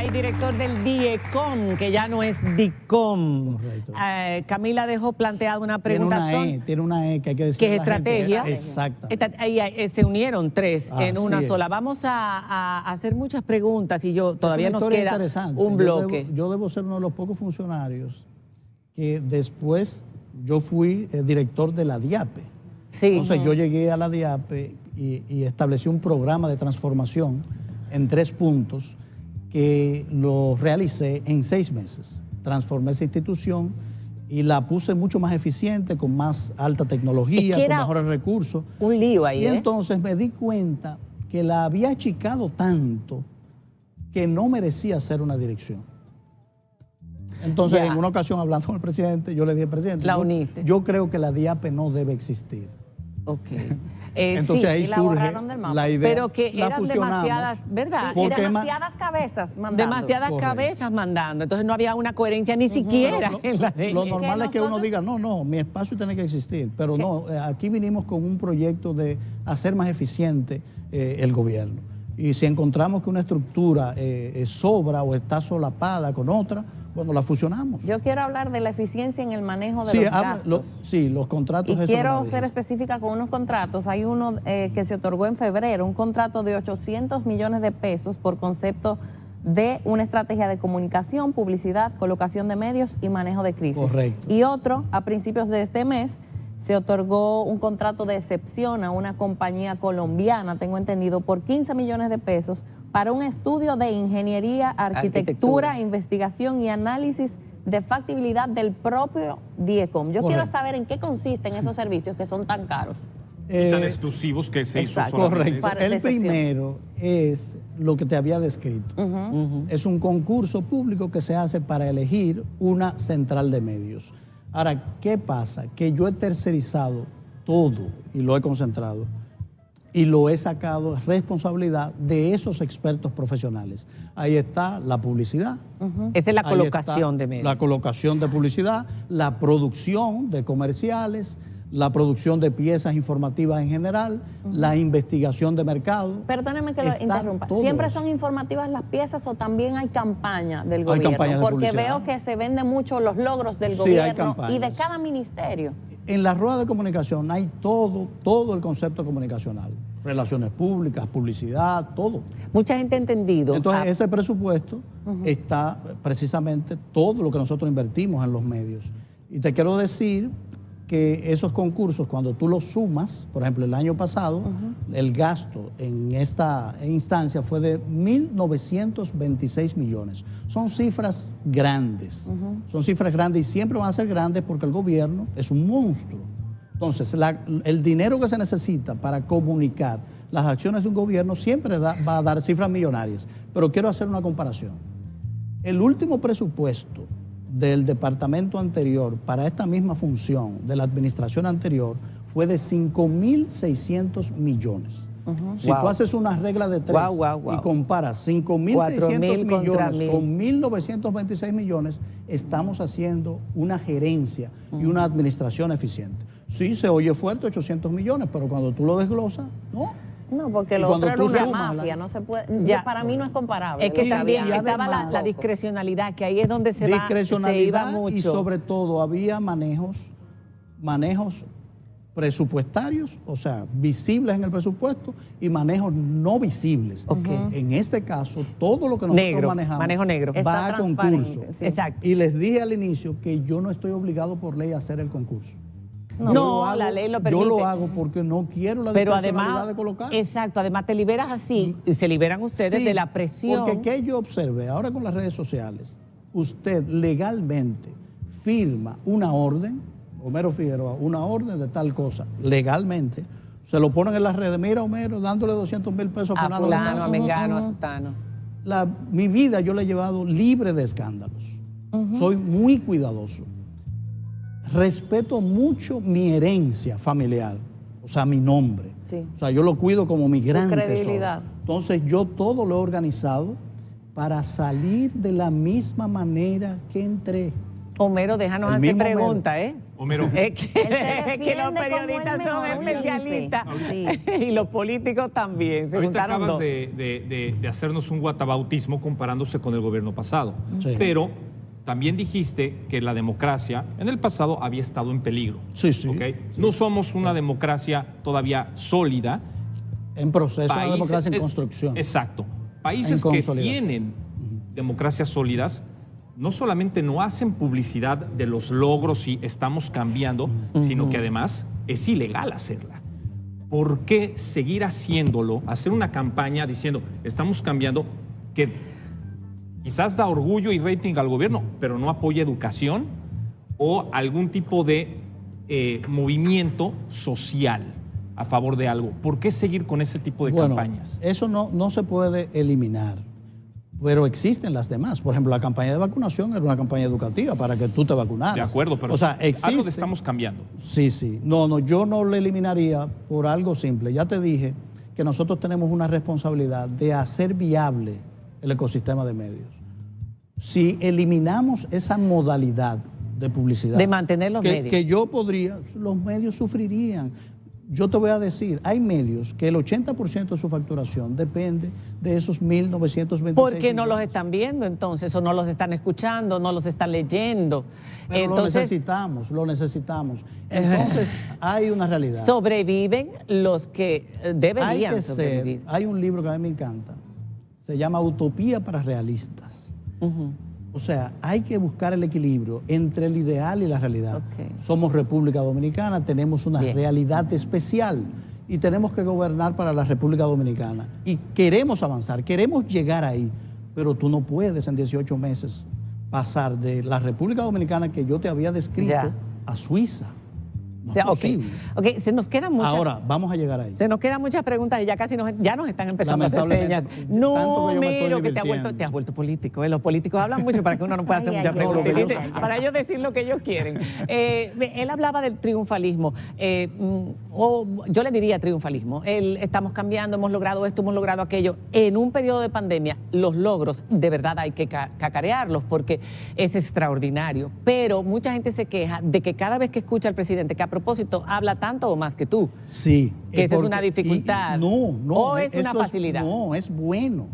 hay director del DIECOM, que ya no es DICOM. Correcto. Camila dejó planteada una pregunta. Tiene una E que hay que decir. Que es estrategia. Exacto. Ahí se unieron tres en una Así sola. es. Vamos a hacer muchas preguntas y todavía nos queda interesante. un bloque. Yo debo ser uno de los pocos funcionarios que después yo fui director de la DIAPE. Sí. Entonces yo llegué a la DIAPE y establecí un programa de transformación en 3 puntos que lo realicé en 6 meses. Transformé esa institución y la puse mucho más eficiente, con más alta tecnología, con mejores recursos. Un lío ahí, Y entonces me di cuenta que la había achicado tanto que no merecía ser una dirección. Entonces, en una ocasión, hablando con el presidente, yo le dije, presidente, yo creo que la DIAPE no debe existir. Ok. Entonces ahí surge la idea. Pero que eran demasiadas, ¿verdad? Demasiadas cabezas mandando. Demasiadas cabezas mandando. Entonces no había una coherencia ni siquiera en la de Lo normal es que uno diga, no, mi espacio tiene que existir. Pero no, aquí vinimos con un proyecto de hacer más eficiente el gobierno. Y si encontramos que una estructura sobra o está solapada con otra, bueno, la fusionamos. Yo quiero hablar de la eficiencia en el manejo de los gastos. Los contratos. Y quiero ser específica con unos contratos. Hay uno que se otorgó en febrero, un contrato de 800 millones de pesos por concepto de una estrategia de comunicación, publicidad, colocación de medios y manejo de crisis. Correcto. Y otro, a principios de este mes, se otorgó un contrato de excepción a una compañía colombiana, tengo entendido, por 15 millones de pesos para un estudio de ingeniería, arquitectura, investigación y análisis de factibilidad del propio DIECOM. Yo quiero saber en qué consisten esos servicios que son tan caros. Tan exclusivos que se hizo solamente. Correcto. El primero es lo que te había descrito. Es un concurso público que se hace para elegir una central de medios. Ahora, ¿qué pasa? Que yo he tercerizado todo y lo he concentrado y lo he sacado responsabilidad de esos expertos profesionales. Ahí está la publicidad. Esa es la colocación de medios. La colocación de publicidad, la producción de comerciales, la producción de piezas informativas en general, la investigación de mercado. Perdóneme que lo interrumpa. ¿Siempre son informativas las piezas o también hay campaña del gobierno? Hay campañas de Porque veo que se venden mucho los logros del gobierno y de cada ministerio. En la rueda de comunicación hay todo el concepto comunicacional. Relaciones públicas, publicidad, todo. Mucha gente ha entendido. Entonces, ese presupuesto está precisamente todo lo que nosotros invertimos en los medios. Y te quiero decir que esos concursos, cuando tú los sumas, por ejemplo, el año pasado, el gasto en esta instancia fue de 1.926 millones. Son cifras grandes. Son cifras grandes y siempre van a ser grandes porque el gobierno es un monstruo. Entonces, el dinero que se necesita para comunicar las acciones de un gobierno siempre va a dar cifras millonarias. Pero quiero hacer una comparación. El último presupuesto del departamento anterior para esta misma función de la administración anterior fue de 5.600 millones. Si tú haces una regla de 3 y comparas 5.600 millones con 1.926 millones, estamos haciendo una gerencia y una administración eficiente. Sí, se oye fuerte 800 millones, pero cuando tú lo desglosas, no. No, porque lo otro era una mafia, no se puede, para mí no es comparable. Es que también estaba la discrecionalidad, que ahí es donde se iba mucho. Y sobre todo había manejos presupuestarios, o sea, visibles en el presupuesto y manejos no visibles. En este caso, todo lo que nosotros manejamos va a concurso. Exacto. Y les dije al inicio que yo no estoy obligado por ley a hacer el concurso. La ley lo permite. Yo lo hago porque no quiero la discrecionalidad de colocar. Exacto, además te liberas así y se liberan ustedes de la presión. Porque que yo observé ahora con las redes sociales, usted legalmente firma una orden, Homero Figueroa, una orden de tal cosa, legalmente, se lo ponen en las redes, mira Homero, dándole 200,000 pesos a fulano, a mengano, a sutano. Mi vida yo la he llevado libre de escándalos. Soy muy cuidadoso. Respeto mucho mi herencia familiar, o sea, mi nombre. O sea, yo lo cuido como mi gran tesoro. Entonces, yo todo lo he organizado para salir de la misma manera que entré. Homero, déjanos hacer preguntas, Homero. Es que los periodistas son especialistas y los políticos también. Se Ahorita juntaron acabas dos. de hacernos un guatabautismo comparándose con el gobierno pasado. Sí. Pero también dijiste que la democracia en el pasado había estado en peligro. Sí, sí. ¿Ok? No somos una democracia todavía sólida. En proceso, una democracia en construcción. Exacto. Países que consolidación. tienen democracias sólidas no solamente no hacen publicidad de los logros y estamos cambiando, sino que además es ilegal hacerla. ¿Por qué seguir haciéndolo, hacer una campaña diciendo estamos cambiando, que quizás da orgullo y rating al gobierno, pero no apoya educación o algún tipo de movimiento social a favor de algo? ¿Por qué seguir con ese tipo de campañas? Eso no se puede eliminar, pero existen las demás. Por ejemplo, la campaña de vacunación era una campaña educativa para que tú te vacunaras. De acuerdo, pero o sea, existe, algo le estamos cambiando. Sí, sí. No, yo no lo eliminaría por algo simple. Ya te dije que nosotros tenemos una responsabilidad de hacer viable el ecosistema de medios. Si eliminamos esa modalidad de publicidad, De mantener los medios. que yo podría, los medios sufrirían. Yo te voy a decir, hay medios que el 80% de su facturación depende de esos 1.926 Porque no los millones. están viendo entonces, o no los están escuchando, no los están leyendo. Pero Entonces, lo necesitamos. Entonces, hay una realidad. sobreviven los que deberían sobrevivir. Hay un libro que a mí me encanta, se llama Utopía para Realistas. O sea, hay que buscar el equilibrio entre el ideal y la realidad. Okay. Somos República Dominicana, tenemos una realidad especial y tenemos que gobernar para la República Dominicana. Y queremos avanzar, queremos llegar ahí, pero tú no puedes en 18 meses pasar de la República Dominicana que yo te había descrito a Suiza. No es posible. Ok, se nos quedan muchas. Ahora, vamos a llegar ahí. Se nos quedan muchas preguntas y ya casi nos están empezando a hacer señas. Lamentablemente, No, tanto que yo me estoy Mero, que te has divirtiendo. vuelto político. Los políticos hablan mucho para que uno no pueda hacer muchas preguntas. lo que yo Dice, sé. para ellos decir lo que ellos quieren. Él hablaba del triunfalismo. O yo le diría triunfalismo. Estamos cambiando, hemos logrado esto, hemos logrado aquello. En un periodo de pandemia, los logros de verdad hay que cacarearlos porque es extraordinario. Pero mucha gente se queja de que cada vez que escucha al presidente, que a propósito habla tanto o más que tú. Sí. Que esa es una dificultad. No. ¿O es una eso facilidad? No, es bueno.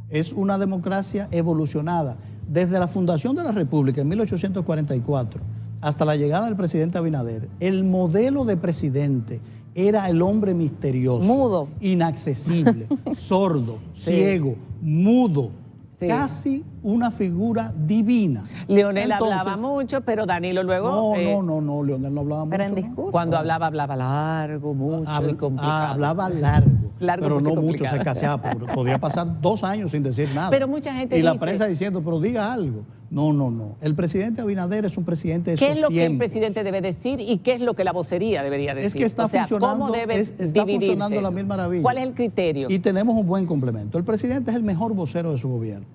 Es una democracia evolucionada. Desde la fundación de la República en 1844 hasta la llegada del presidente Abinader, el modelo de presidente era el hombre misterioso, mudo, inaccesible, sordo, ciego, mudo. Sí. Casi una figura divina. Leonel hablaba mucho, pero Danilo luego... No, Leonel no hablaba pero mucho. En discurso. Cuando hablaba largo, mucho y complicado. Hablaba largo, pero no complicado. mucho, se escaseaba. Podía pasar 2 años sin decir nada. Pero mucha gente y la prensa diciendo, pero diga algo. No. El presidente Abinader es un presidente de esos tiempos. ¿Qué es lo que el presidente debe decir y qué es lo que la vocería debería decir? Es que está funcionando, ¿cómo debe está funcionando la mil maravillas. ¿Cuál es el criterio? Y tenemos un buen complemento. El presidente es el mejor vocero de su gobierno.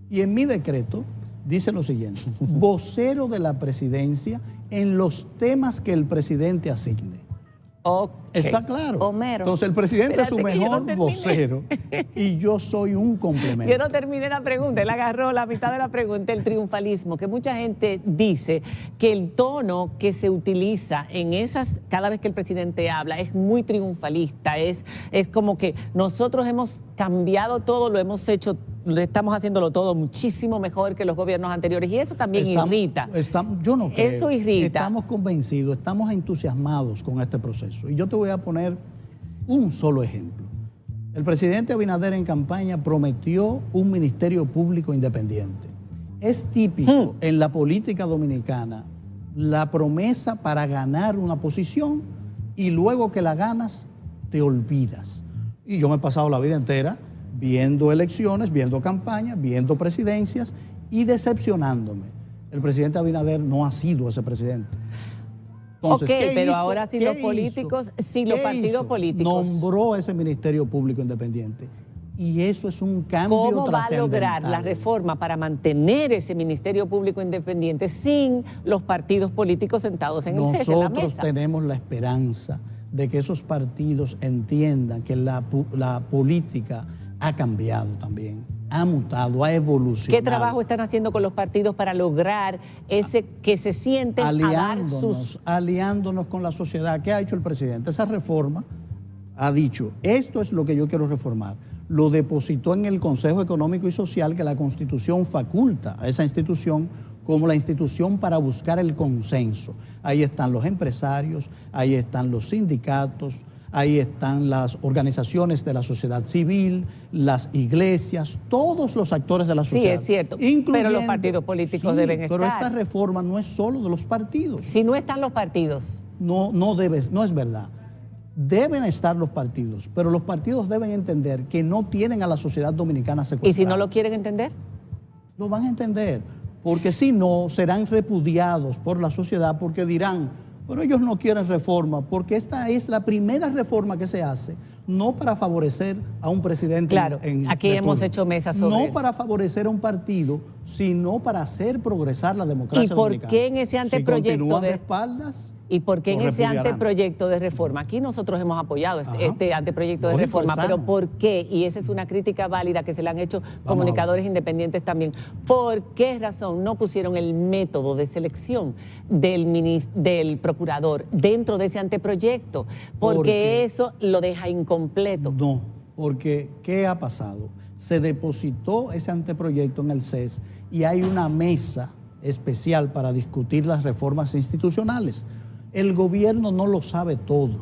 Y en mi decreto dice lo siguiente: vocero de la presidencia en los temas que el presidente asigne. Okay. Está claro. Homero. Entonces el presidente es su mejor vocero y yo soy un complemento. Yo no terminé la pregunta, él agarró la mitad de la pregunta, el triunfalismo, que mucha gente dice que el tono que se utiliza en esas, cada vez que el presidente habla, es muy triunfalista, es como que nosotros hemos cambiado todo, lo hemos hecho, estamos haciéndolo todo muchísimo mejor que los gobiernos anteriores y eso también irrita. Yo no creo. Eso irrita. Estamos convencidos, estamos entusiasmados con este proceso. Y yo te voy a poner un solo ejemplo. El presidente Abinader en campaña prometió un ministerio público independiente. Es típico en la política dominicana la promesa para ganar una posición y luego que la ganas te olvidas. Y yo me he pasado la vida entera viendo elecciones, viendo campañas, viendo presidencias y decepcionándome. El presidente Abinader no ha sido ese presidente. Entonces, ok, pero ahora si los políticos, si los partidos políticos... Nombró ese Ministerio Público Independiente. Y eso es un cambio ¿Cómo va a trascendental. lograr la reforma para mantener ese Ministerio Público Independiente sin los partidos políticos sentados en el cese, en la mesa? Nosotros tenemos la esperanza de que esos partidos entiendan que la política ha cambiado también. ha mutado, ha evolucionado. ¿Qué trabajo están haciendo con los partidos para lograr ese que se sienten a dar sus... Aliándonos con la sociedad. ¿Qué ha hecho el presidente? Esa reforma ha dicho, esto es lo que yo quiero reformar. Lo depositó en el Consejo Económico y Social, que la Constitución faculta a esa institución como la institución para buscar el consenso. Ahí están los empresarios, ahí están los sindicatos, ahí están las organizaciones de la sociedad civil, las iglesias, todos los actores de la sociedad. Sí, es cierto, pero los partidos políticos deben estar. Pero esta reforma no es solo de los partidos. Si no están los partidos. No es verdad. Deben estar los partidos, pero los partidos deben entender que no tienen a la sociedad dominicana secuestrada. ¿Y si no lo quieren entender? Lo van a entender, porque si no, serán repudiados por la sociedad porque dirán, pero ellos no quieren reforma, porque esta es la primera reforma que se hace, no para favorecer a un presidente. Claro, aquí hemos hecho mesas sobre eso. No para favorecer a un partido, sino para hacer progresar la democracia dominicana. ¿Y por qué en ese anteproyecto si continúan de espaldas? ¿Y por qué en ese anteproyecto de reforma? Aquí nosotros hemos apoyado este anteproyecto de reforma, pero ¿por qué? Y esa es una crítica válida que se le han hecho comunicadores independientes también. ¿Por qué razón no pusieron el método de selección del procurador dentro de ese anteproyecto? Porque eso lo deja incompleto. No, porque ¿qué ha pasado? Se depositó ese anteproyecto en el CES y hay una mesa especial para discutir las reformas institucionales. El gobierno no lo sabe todo.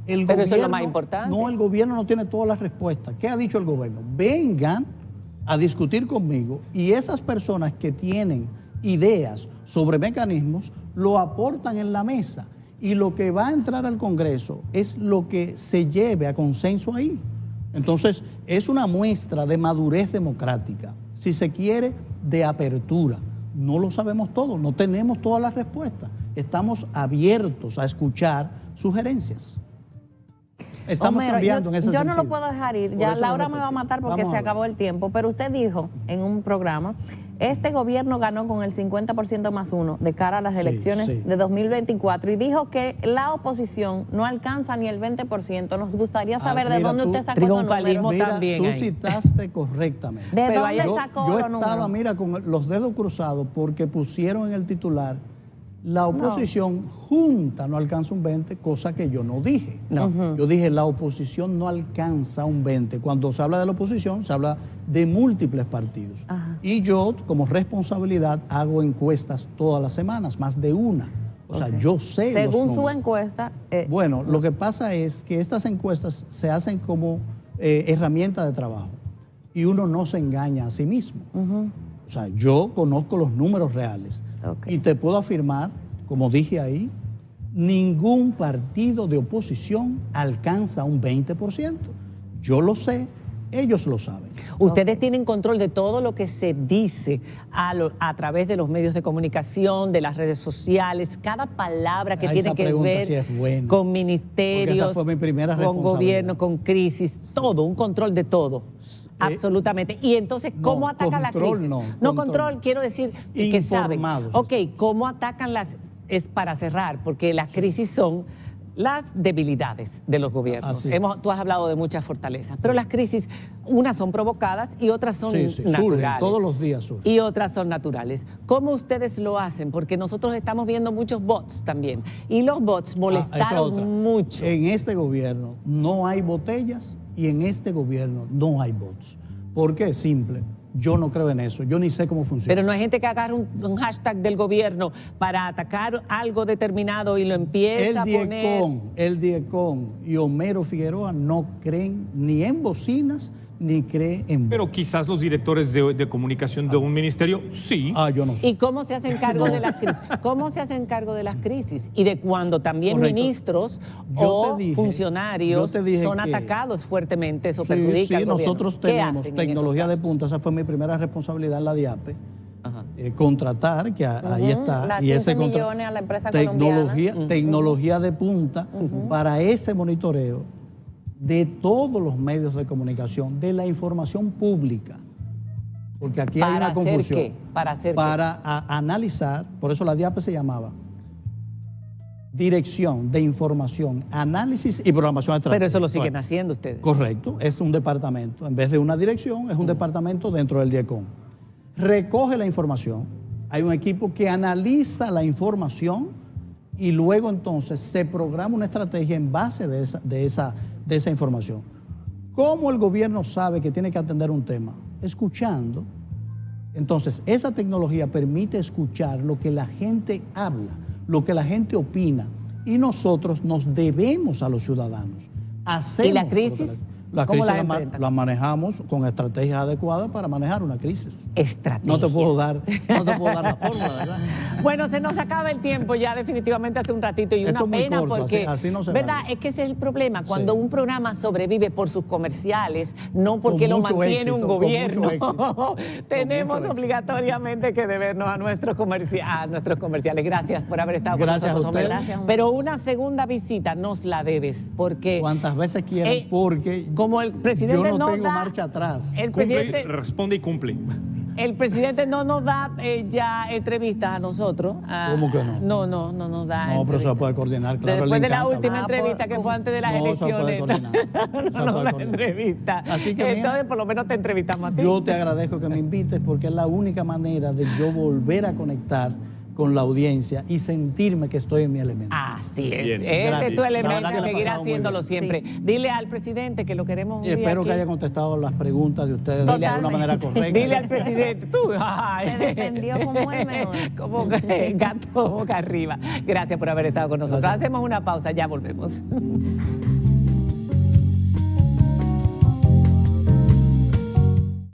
Pero eso es lo más importante. No, el gobierno no tiene todas las respuestas. ¿Qué ha dicho el gobierno? Vengan a discutir conmigo y esas personas que tienen ideas sobre mecanismos lo aportan en la mesa y lo que va a entrar al Congreso es lo que se lleve a consenso ahí. Entonces, es una muestra de madurez democrática, si se quiere, de apertura. No lo sabemos todo, no tenemos todas las respuestas. Estamos abiertos a escuchar sugerencias. Estamos cambiando en ese sentido. Yo no lo puedo dejar ir, ya Laura me va a matar porque se acabó el tiempo, pero usted dijo en un programa, este gobierno ganó con el 50% más uno de cara a las elecciones de 2024 y dijo que la oposición no alcanza ni el 20%. Nos gustaría saber de dónde usted sacó esos números. Tú citaste correctamente. ¿De dónde sacó los números? Yo estaba, mira, con los dedos cruzados porque pusieron en el titular la oposición junta no alcanza un 20, cosa que yo no dije. Yo dije la oposición no alcanza un 20. Cuando se habla de la oposición, se habla de múltiples partidos. Y yo, como responsabilidad, hago encuestas todas las semanas, más de una. O sea, yo sé los según números. su encuesta. Bueno, lo que pasa es que estas encuestas se hacen como herramienta de trabajo y uno no se engaña a sí mismo. O sea, yo conozco los números reales. Y te puedo afirmar, como dije ahí, ningún partido de oposición alcanza un 20%. Yo lo sé, ellos lo saben. Ustedes tienen control de todo lo que se dice a través de los medios de comunicación, de las redes sociales, cada palabra que tiene que ver con ministerios, esa fue mi primera con gobierno, con crisis, todo, un control de todo. Absolutamente. Y entonces, ¿cómo atacan la crisis? No, control, quiero decir que saben. Ok, ¿cómo atacan las...? Es para cerrar, porque las crisis son las debilidades de los gobiernos. Tú has hablado de muchas fortalezas, pero las crisis, unas son provocadas y otras son naturales. Surgen, todos los días surgen. Y otras son naturales. ¿Cómo ustedes lo hacen? Porque nosotros estamos viendo muchos bots también. Y los bots molestaron mucho. En este gobierno no hay botellas y en este gobierno no hay bots. ¿Por qué? Simple. Yo no creo en eso, yo ni sé cómo funciona. Pero no hay gente que agarre un hashtag del gobierno para atacar algo determinado y lo empieza a poner. El Diecon y Homero Figueroa no creen ni en bocinas ni creen en bots. Pero quizás los directores de comunicación de un ministerio, sí. Yo no sé. ¿Y cómo se hacen cargo de las crisis? ¿Cómo se hacen cargo de las crisis? Y de cuando también ministros o funcionarios son atacados fuertemente, eso perjudica al gobierno. Nosotros tenemos tecnología de punta, esa fue mi primera responsabilidad en la DIAPE. Contratar, que ahí está, y ese millones a la empresa colombiana. Tecnología de punta para ese monitoreo de todos los medios de comunicación, de la información pública. Porque aquí hay una confusión. ¿Para hacer qué? Para analizar, por eso la DIAPE se llamaba dirección de información, análisis y programación estratégica. Pero eso lo siguen haciendo ustedes. Correcto, es un departamento. En vez de una dirección, es un departamento dentro del DIECOM. Recoge la información, hay un equipo que analiza la información y luego entonces se programa una estrategia en base de esa información. ¿Cómo el gobierno sabe que tiene que atender un tema? Escuchando. Entonces, esa tecnología permite escuchar lo que la gente habla, lo que la gente opina, y nosotros nos debemos a los ciudadanos. Hacemos ¿Y la crisis? La ¿Cómo crisis la enfrentan? la manejamos con estrategias adecuadas para manejar una crisis. Estrategia. No te puedo dar la fórmula, ¿verdad? Bueno, se nos acaba el tiempo ya definitivamente hace un ratito y Esto una es muy pena corto, porque, así no se ¿verdad? vale. Es que ese es el problema, cuando Sí. un programa sobrevive por sus comerciales, no porque Con lo mucho mantiene éxito, un con gobierno. mucho éxito. Tenemos Con mucho obligatoriamente que debernos a nuestros comerciales. Gracias por haber estado Gracias con a nosotros. ustedes. Homero. Pero una segunda visita nos la debes porque Cuantas veces quieran, porque como el presidente yo no nos tengo da, marcha atrás. el Cumple, presidente responde y cumple. El presidente no nos da ya entrevistas a nosotros. ¿Cómo que no? No nos da. No, pero se entrevistas. puede coordinar, claro. Después le de la encanta última hablar. entrevista que fue antes de las No se elecciones. puede coordinar. No Se puede nos da coordinar. entrevista. Así que, mira, entonces, por lo menos te entrevistamos a ti. Yo te agradezco que me invites porque es la única manera de yo volver a conectar con la audiencia y sentirme que estoy en mi elemento. Así es. Bien, Ese es gracias. tu La elemento verdad que y la seguirá pasamos muy haciéndolo bien. siempre. Dile al presidente que lo queremos un Y día espero aquí. que haya contestado las preguntas de ustedes de una Totalmente. manera correcta. Dile al presidente, tú. Se defendió como el mejor. Como gato boca arriba. Gracias por haber estado con nosotros. Gracias. Hacemos una pausa, ya volvemos.